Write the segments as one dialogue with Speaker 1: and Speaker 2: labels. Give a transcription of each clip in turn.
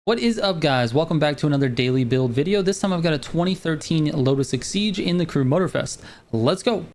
Speaker 1: What is up, guys? Welcome back to another daily build video. This time I've got a 2013 Lotus Exige in the crew Motorfest. Let's go.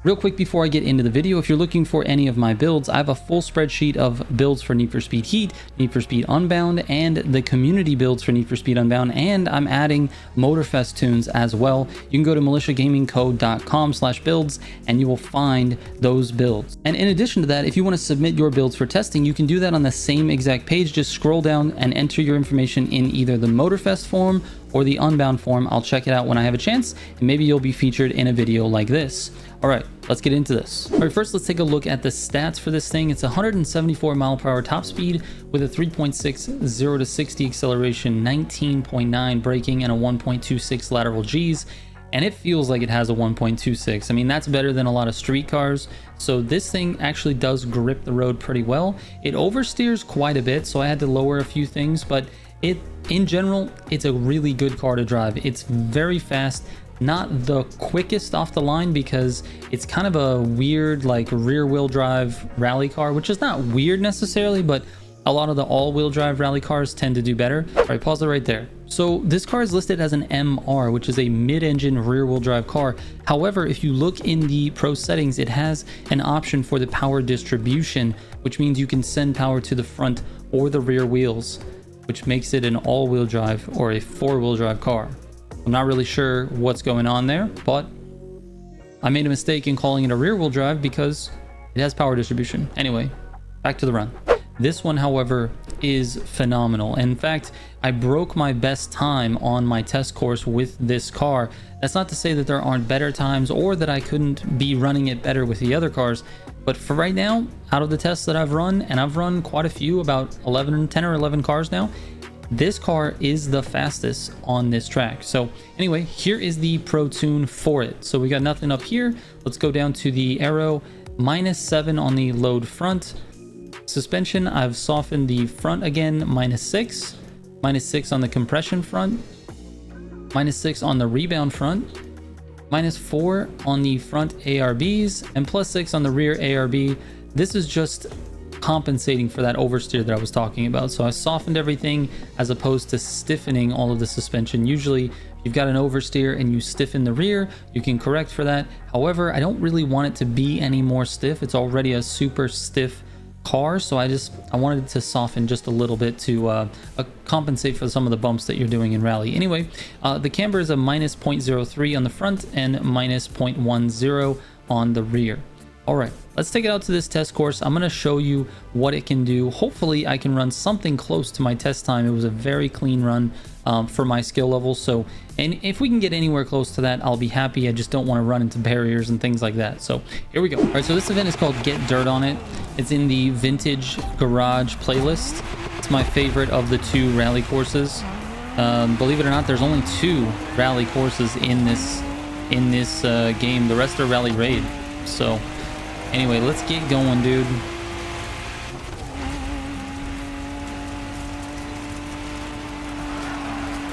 Speaker 1: Real quick before I get into the video, if you're looking for any of my builds, I have a full spreadsheet of builds for Need for Speed Heat, Need for Speed Unbound, and the community builds for Need for Speed Unbound, and I'm adding Motorfest tunes as well. You can go to militiagamingcode.com/builds and you will find those builds. And in addition to that, if you want to submit your builds for testing, you can do that on the same exact page. Just scroll down and enter your information in either the Motorfest form or the Unbound form. I'll check it out when I have a chance, and maybe you'll be featured in a video like this. All right, let's get into this. All right, first let's take a look at the stats for this thing. It's 174 mile per hour top speed with a 3.6 0 to 60 acceleration, 19.9 braking, and a 1.26 lateral G's. And it feels like it has a 1.26. I mean, that's better than a lot of street cars. So this thing actually does grip the road pretty well. It oversteers quite a bit, so I had to lower a few things, but in general, it's a really good car to drive. It's very fast. Not the quickest off the line because it's kind of a weird like rear wheel drive rally car, which is not weird necessarily, but a lot of the all-wheel drive rally cars tend to do better. All right, pause it right there. So this car is listed as an MR, which is a mid-engine rear-wheel drive car. However, if you look in the pro settings, it has an option for the power distribution, which means you can send power to the front or the rear wheels, which makes it an all-wheel drive or a four-wheel drive car. I'm not really sure what's going on there, but I made a mistake in calling it a rear wheel drive because it has power distribution. Anyway, back to the run. This one, however, is phenomenal. In fact, I broke my best time on my test course with this car. That's not to say that there aren't better times or that I couldn't be running it better with the other cars. But for right now, out of the tests that I've run, and I've run quite a few, about 10 or 11 cars now, this car is the fastest on this track. So anyway, here is the pro tune for it. So we got nothing up here. Let's go down to the aero. -7 on the load front. Suspension, I've softened the front again, -6. -6 on the compression front. -6 on the rebound front. -4 on the front ARBs. And +6 on the rear ARB. This is just compensating for that oversteer that I was talking about. So I softened everything as opposed to stiffening all of the suspension. Usually you've got an oversteer and you stiffen the rear, you can correct for that. However, I don't really want it to be any more stiff. It's already a super stiff car, so I wanted it to soften just a little bit to compensate for some of the bumps that you're doing in rally. Anyway, the camber is a -0.03 on the front and -0.10 on the rear. All right, let's take it out to this test course. I'm going to show you what it can do. Hopefully I can run something close to my test time. It was a very clean run for my skill level. So, and if we can get anywhere close to that, I'll be happy. I just don't want to run into barriers and things like that. So here we go. All right, so this event is called Get Dirt on It. It's in the Vintage Garage playlist. It's my favorite of the two rally courses. Believe it or not, there's only 2 rally courses in this game. The rest are rally raid. So anyway, let's get going, dude.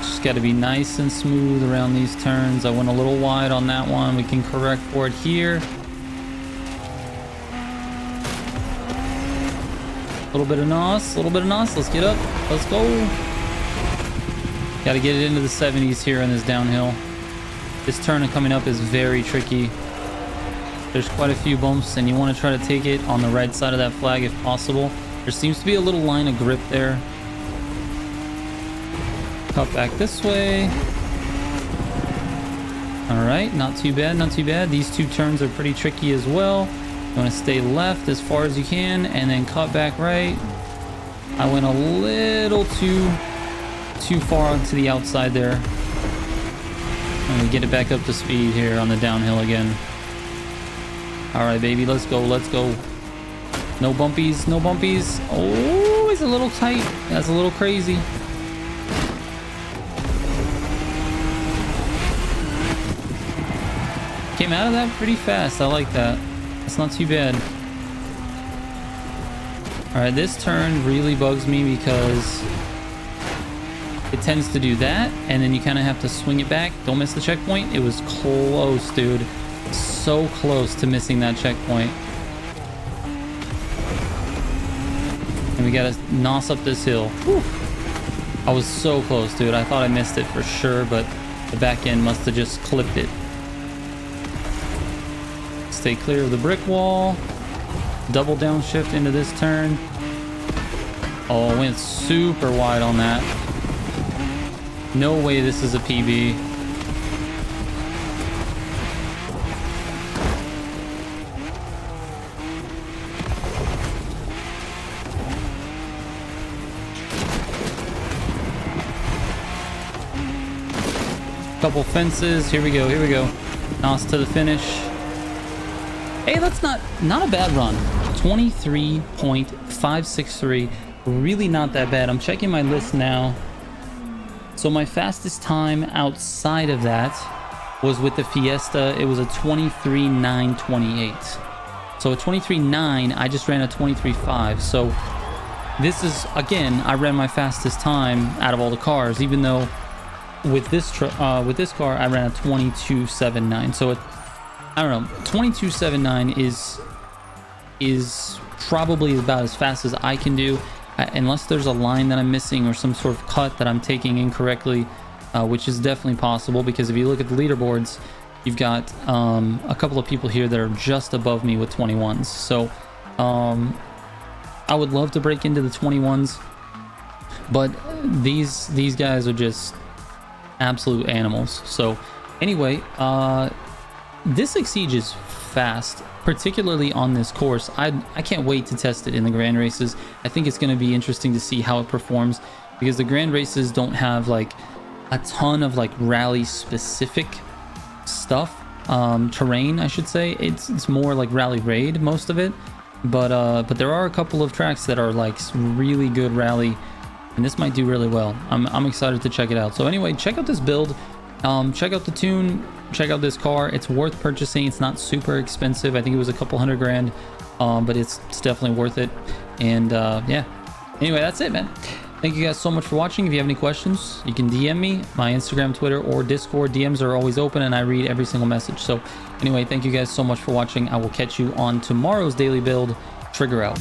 Speaker 1: Just got to be nice and smooth around these turns. I went a little wide on that one. We can correct for it here. A little bit of nos, a little bit of nos. Let's get up. Let's go. Got to get it into the 70s here in this downhill. This turn coming up is very tricky. There's quite a few bumps and you want to try to take it on the right side of that flag if possible. There seems to be a little line of grip there. Cut back this way. All right, not too bad, not too bad. These 2 turns are pretty tricky as well. You want to stay left as far as you can and then cut back right. I went a little too far to the outside there. And we get it back up to speed here on the downhill again. All right, baby, let's go, let's go. No bumpies, no bumpies. Oh, it's a little tight. That's a little crazy. Came out of that pretty fast. I like that. That's not too bad. All right, this turn really bugs me because it tends to do that, and then you kind of have to swing it back. Don't miss the checkpoint. It was close, dude. So close to missing that checkpoint. And we gotta nos up this hill. Whew. I was so close, dude. I thought I missed it for sure, but the back end must have just clipped it. Stay clear of the brick wall. Double downshift into this turn. Oh, went super wide on that. No way this is a PB. Couple fences. Here we go. Here we go. Nos to the finish. Hey, that's not a bad run. 23.563. Really not that bad. I'm checking my list now. So my fastest time outside of that was with the Fiesta. It was a 23.928. So a 23.9, I just ran a 23.5. So this is, again, I ran my fastest time out of all the cars, even though with this car I ran a 22.79. So I don't know, 22.79 is probably about as fast as I can do, unless there's a line that I'm missing or some sort of cut that I'm taking incorrectly, which is definitely possible, because if you look at the leaderboards, you've got a couple of people here that are just above me with 21s. So I would love to break into the 21s, but these guys are just absolute animals. So anyway, this Exige is fast, particularly on this course. I can't wait to test it in the grand races. I think it's going to be interesting to see how it performs, because the grand races don't have like a ton of like rally specific stuff, terrain I should say. It's more like rally raid, most of it, but there are a couple of tracks that are like really good rally, and this might do really well. I'm excited to check it out. So anyway, check out this build, check out the tune, check out this car. It's worth purchasing. It's not super expensive. I think it was a couple $100 grand, but it's definitely worth it. And yeah, anyway, that's it, man. Thank you guys so much for watching. If you have any questions, you can DM me. My Instagram, Twitter, or Discord DMs are always open, and I read every single message. So anyway, thank you guys so much for watching. I will catch you on tomorrow's daily build. Trigger out.